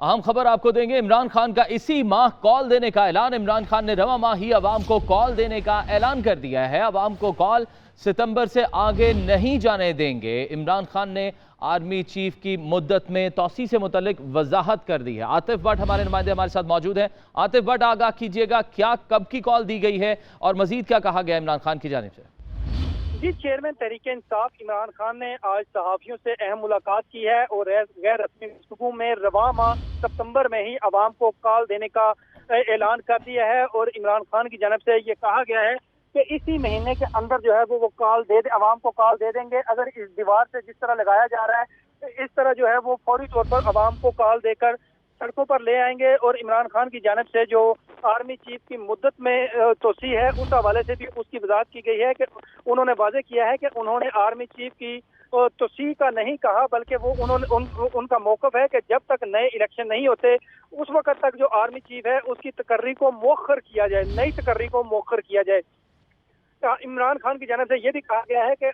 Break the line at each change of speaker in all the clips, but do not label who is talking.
अहम खबर आपको देंगे। इमरान खान का इसी माह कॉल देने का ऐलान। इमरान खान ने रवा माह ही अवाम को कॉल देने का ऐलान कर दिया है। अवाम को कॉल सितंबर से आगे नहीं जाने देंगे। इमरान खान ने आर्मी चीफ की मुद्दत में तौसी से मुतल्लिक वजाहत कर दी है। आतिफ भट्ट हमारे नुमाइंदे हमारे साथ मौजूद हैं। आतिफ भट्ट, आगाह कीजिएगा, क्या कब की कॉल दी गई है और मजीद क्या कहा गया इमरान खान की जानिब से?
जी, चेयरमैन तहरीक इंसाफ इमरान खान ने आज सहाफियों से अहम मुलाकात की है और गैर रस्मी गुफ्तगू में रवा माह सितंबर में ही अवाम को कॉल देने का ऐलान कर दिया है। और इमरान खान की जानब से ये कहा गया है कि इसी महीने के अंदर जो है वो कॉल अवाम को कॉल दे देंगे। अगर इस दीवार से जिस तरह लगाया जा रहा है तो इस तरह जो है वो फौरी तौर पर अवाम को कॉल देकर सड़कों पर ले आएंगे। और इमरान खान की जानब से जो आर्मी चीफ की मुद्दत में तोसी है उस हवाले से भी उसकी वजाहत की गई है कि उन्होंने वाजे किया है कि उन्होंने आर्मी चीफ की तोसी का नहीं कहा, बल्कि वो उनका मौक़िफ़ है कि जब तक नए इलेक्शन नहीं होते उस वक्त तक जो आर्मी चीफ है उसकी तकर्री को मौखर किया जाए, नई तकर्री को मौखर किया जाए। इमरान खान की जानब से ये भी कहा गया है कि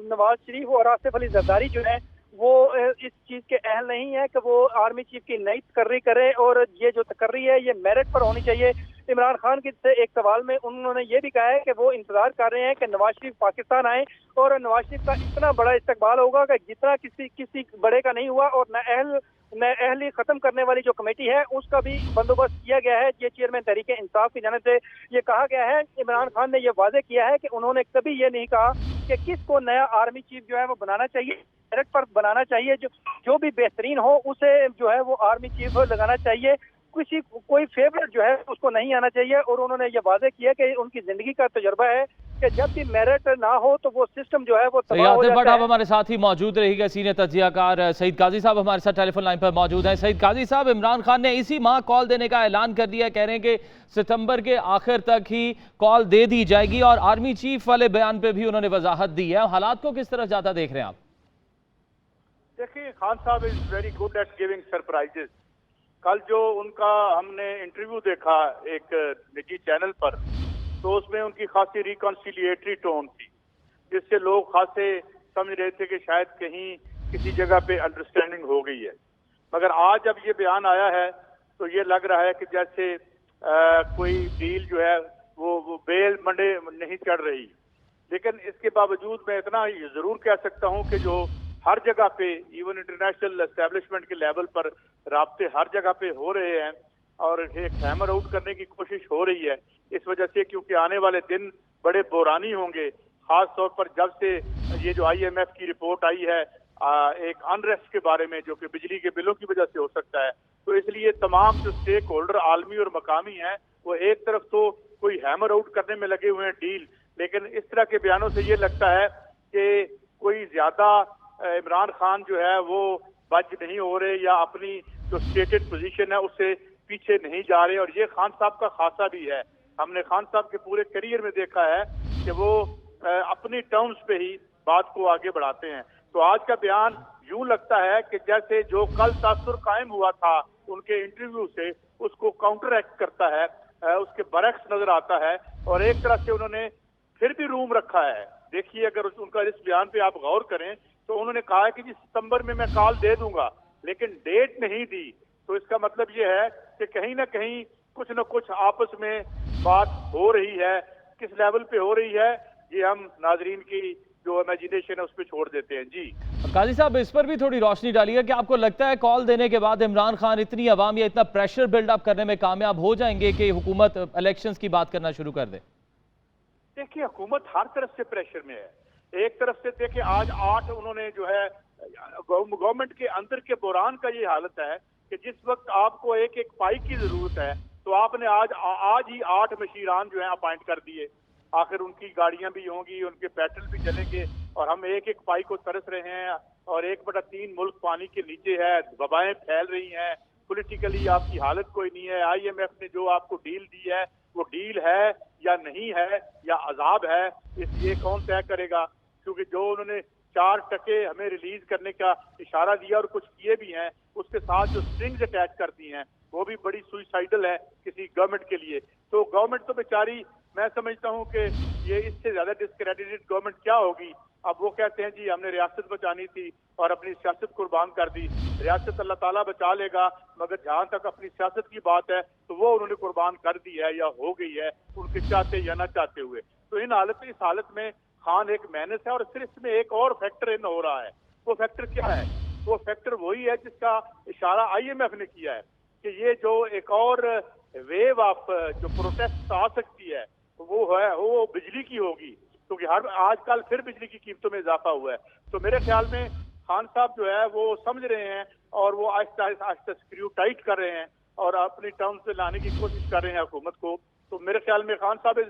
नवाज शरीफ और आसिफ अली जरदारी जो है वो इस चीज के अहल नहीं है कि वो आर्मी चीफ की नई तकर्री करे, और ये जो तकर्री है ये मेरिट पर होनी चाहिए। इमरान खान की से एक सवाल में उन्होंने ये भी कहा है कि वो इंतजार कर रहे हैं कि नवाज शरीफ पाकिस्तान आए और नवाज शरीफ का इतना बड़ा इस्तकबाल होगा कि जितना किसी बड़े का नहीं हुआ। और न अहली खत्म करने वाली जो कमेटी है उसका भी बंदोबस्त किया गया है। ये चेयरमैन तहरीक इंसाफ की जानिब से ये कहा गया है। इमरान खान ने ये वाजे किया है कि उन्होंने कभी ये नहीं कहा कि किसको नया आर्मी चीफ जो है वो बनाना चाहिए, मेरिट पर बनाना चाहिए। जो भी बेहतरीन हो उसे जो है वो आर्मी चीफ लगाना चाहिए। कोई फेवरेट जो है उसको नहीं आना चाहिए। और उन्होंने ये वाजे किया कि उनकी जिंदगी का तजुर्बा है कि जब भी मेरिट ना हो तो वो सिस्टम जो है वो तबाह हो जाता है।
आप हमारे साथ ही मौजूद रहिएगा। सीनियर तज्जियाकार सईद काजी साहब हमारे साथ टेलीफोन लाइन पर मौजूद हैं। सईद काजी साहब, इमरान खान ने इसी माह कॉल देने का ऐलान कर दिया, कह रहे हैं कि सितंबर के आखिर तक ही कॉल दे दी जाएगी और आर्मी चीफ वाले बयान पे भी उन्होंने वजाहत दी है। हालात को किस तरह ज्यादा देख रहे हैं आप?
देखिए, खान साहब is very good at giving surprises. कल जो उनका हमने इंटरव्यू देखा एक निजी चैनल पर, तो उसमें उनकी खासी रिकॉन्सिलिएटरी टोन थी, जिससे लोग खासे समझ रहे थे कि शायद कहीं किसी जगह पे अंडरस्टैंडिंग हो गई है। मगर आज जब ये बयान आया है तो ये लग रहा है कि जैसे कोई डील जो है वो बेल मंडे नहीं चढ़ रही। लेकिन इसके बावजूद मैं इतना जरूर कह सकता हूँ कि जो हर जगह पे इवन इंटरनेशनल एस्टेब्लिशमेंट के लेवल पर राब्ते हर जगह पे हो रहे हैं और एक हैमर आउट करने की कोशिश हो रही है, इस वजह से क्योंकि आने वाले दिन बड़े बुरानी होंगे। खास तौर पर जब से ये जो IMF की रिपोर्ट आई है एक अनरेस्ट के बारे में, जो कि बिजली के बिलों की वजह से हो सकता है, तो इसलिए तमाम जो स्टेक होल्डर आलमी और मकामी हैं वो एक तरफ तो कोई हैमर आउट करने में लगे हुए हैं डील, लेकिन इस तरह के बयानों से ये लगता है कि कोई ज्यादा इमरान खान जो है वो बच नहीं हो रहे या अपनी जो स्टेटेड पोजीशन है उससे पीछे नहीं जा रहे। और ये खान साहब का खासा भी है। हमने खान साहब के पूरे करियर में देखा है कि वो अपनी टर्म्स पे ही बात को आगे बढ़ाते हैं। तो आज का बयान यूं लगता है कि जैसे जो कल तासुर कायम हुआ था उनके इंटरव्यू से उसको काउंटर एक्ट करता है, उसके बरक्स नजर आता है। और एक तरह से उन्होंने फिर भी रूम रखा है। देखिए, अगर उनका इस बयान पे आप गौर करें तो उन्होंने कहा है कि जी सितंबर में मैं कॉल दे दूंगा, लेकिन डेट नहीं दी। तो इसका मतलब ये है कि कहीं ना कहीं कुछ न कुछ आपस में बात हो रही है। किस लेवल पे हो रही है ये हम नाजरीन की जो इमेजिनेशन है उस पर छोड़ देते हैं। जी
काजी साहब, इस पर भी थोड़ी रोशनी डालिए कि आपको लगता है कॉल देने के बाद इमरान खान इतनी आवाम या इतना प्रेशर बिल्डअप करने में कामयाब हो जाएंगे कि हुकूमत इलेक्शंस की बात करना शुरू कर दे?
देखिए, हुकूमत हर तरफ से प्रेशर में है। एक तरफ से देखिए आज 8 उन्होंने जो है गवर्नमेंट के अंदर के बुरान का ये हालत है कि जिस वक्त आपको एक एक पाई की जरूरत है तो आपने आज ही 8 मशीरान जो है अपॉइंट कर दिए। आखिर उनकी गाड़ियां भी होंगी, उनके पेट्रोल भी चलेंगे और हम एक एक पाई को तरस रहे हैं। और 1/3 मुल्क पानी के नीचे है, वबाएं फैल रही हैं, पॉलिटिकली आपकी हालत कोई नहीं है। IMF ने जो आपको डील दी है वो डील है या नहीं है या अजाब है, ये कौन तय करेगा? क्योंकि जो उन्होंने 4% हमें रिलीज करने का इशारा दिया और कुछ किए भी हैं, उसके साथ जो स्ट्रिंग्स अटैच कर दी हैं वो भी बड़ी सुइसाइडल है किसी गवर्नमेंट के लिए। तो गवर्नमेंट तो बेचारी, मैं समझता हूं कि ये इससे ज्यादा डिस्क्रेडिटेड गवर्नमेंट क्या होगी अब वो कहते हैं जी हमने रियासत बचानी थी और अपनी सियासत कुर्बान कर दी। रियासत अल्लाह ताला बचा लेगा, मगर जहाँ तक अपनी सियासत की बात है तो वो उन्होंने कुर्बान कर दी है या हो गई है, उनके चाहते या ना चाहते हुए। तो इस हालत में खान एक मैनेस है। और फिर इसमें एक और फैक्टर इन हो रहा है। वो फैक्टर क्या है? वो फैक्टर वही है जिसका इशारा IMF ने किया है कि ये जो एक और वेव ऑफ जो प्रोटेस्ट आ सकती है वो बिजली की होगी, क्योंकि आजकल फिर बिजली की कीमतों में इजाफा हुआ है। तो मेरे ख्याल में खान साहब जो है वो समझ रहे हैं और वो आहिस्ता आहिस्ता स्क्रू टाइट कर रहे हैं और अपनी टर्म्स में लाने की कोशिश कर रहे हैं हुकूमत को। तो मेरे ख्याल में खान साहब is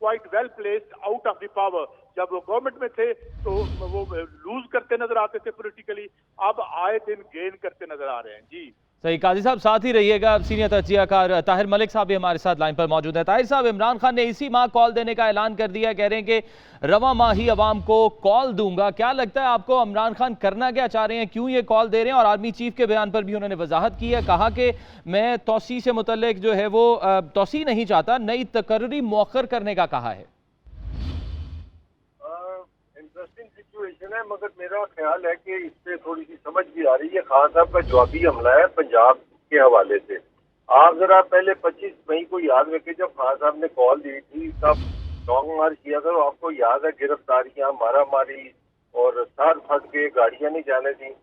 quite well placed out of the power. जब वो गवर्नमेंट में थे तो वो लूज करते नजर आते थे पॉलिटिकली, अब आए दिन गेन करते नजर आ रहे हैं। जी
सही। काजी साहब साथ ही रहिएगा। सीनियर तज्जियाकार ताहिर मलिक साहब भी हमारे साथ लाइन पर मौजूद है। ताहिर साहब, इमरान खान ने इसी माह कॉल देने का ऐलान कर दिया, कह रहे हैं कि रवां माह ही अवाम को कॉल दूंगा। क्या लगता है आपको इमरान खान करना क्या चाह रहे हैं, क्यों ये कॉल दे रहे हैं? और आर्मी चीफ के बयान पर भी उन्होंने वजाहत की है, कहा कि मैं तोसी से मुतल्लिक जो है वो तोसी नहीं चाहता, नई तकर्री मौखर करने का कहा है।
इंटरेस्टिंग सिचुएशन है, मगर मेरा ख्याल है कि इससे थोड़ी सी समझ भी आ रही है। खान साहब का जवाबी हमला है पंजाब के हवाले से। आप जरा पहले 25 मई को याद रखें, जब खान साहब ने कॉल दी थी तब लॉन्ग मार्च किया था। आपको याद है गिरफ्तारियां, मारा मारी और सर फट के गाड़ियां नहीं जाने दी।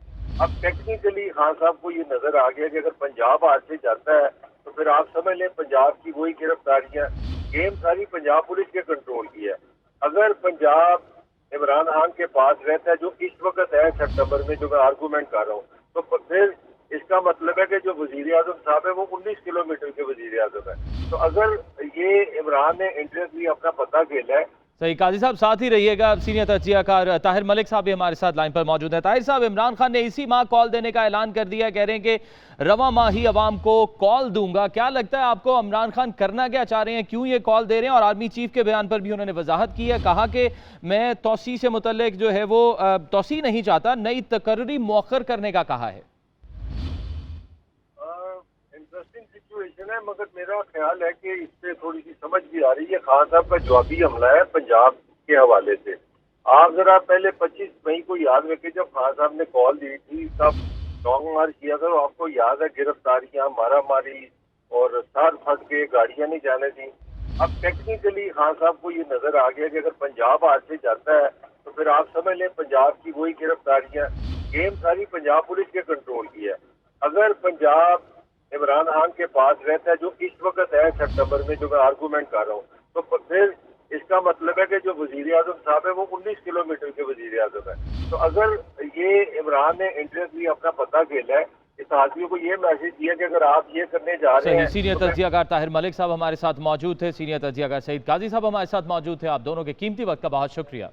अब टेक्निकली खान साहब को ये नजर आ गया कि अगर पंजाब आज से जाता है तो फिर आप समझ लें पंजाब की वही गिरफ्तारियां, गेम सारी पंजाब पुलिस के कंट्रोल की है। अगर पंजाब इमरान खान के पास रहता है जो इस वक्त है सितंबर में, जो मैं आर्गूमेंट कर रहा हूँ, तो फिर इसका मतलब है कि जो वजीर आजम साहब है वो 19 किलोमीटर के वजीर आजम है। तो अगर ये इमरान ने इंटरेस्ट भी अपना पता खेला है।
सही। काजी साहब साथ ही रहिएगा। सीनियर तज्जियाकार ताहिर मलिक साहब भी हमारे साथ लाइन पर मौजूद है। ताहिर साहब, इमरान खान ने इसी माह कॉल देने का ऐलान कर दिया, कह रहे हैं कि रवां माह ही अवाम को कॉल दूंगा। क्या लगता है आपको इमरान खान करना क्या चाह रहे हैं, क्यों ये कॉल दे रहे हैं? और आर्मी चीफ के बयान पर भी उन्होंने वजाहत की है, कहा कि मैं तोसी से मुतल्लिक जो है वो तोसी नहीं चाहता, नई तकर्री मौखर करने का कहा है।
इंटरेस्टिंग सिचुएशन है, मगर मेरा ख्याल है कि इससे थोड़ी सी समझ भी आ रही है। खान साहब का जवाबी हमला है पंजाब के हवाले से। आप जरा पहले 25 मई को याद रखें, जब खान साहब ने कॉल दी थी तब लॉन्ग मार्च किया था। आपको याद है गिरफ्तारियां, मारा मारी और सर फट के गाड़ियां नहीं जाने दी। अब टेक्निकली खान साहब को ये नजर आ गया कि अगर पंजाब आज से जाता है तो फिर आप समझ लें पंजाब की वही गिरफ्तारियां, गेम सारी पंजाब पुलिस के कंट्रोल की है। अगर पंजाब इमरान खान के पास रहता है जो इस वक्त है सितंबर में, जो मैं आर्गूमेंट कर रहा हूँ, तो फिर इसका मतलब है कि जो वजीर आजम साहब है वो 19 किलोमीटर के वजीर आजम है। तो अगर ये इमरान ने इंटरेस्ट भी अपना पता खेला है, इस आदमी को ये मैसेज दिया कि अगर आप ये करने जा रहे हैं।
सीनियर तज्जियाकार ताहिर मलिक साहब हमारे साथ मौजूद थे, सीनियर तज्जियाकार सईद काजी साहब हमारे साथ मौजूद थे। आप दोनों के कीमती वक्त का बहुत शुक्रिया।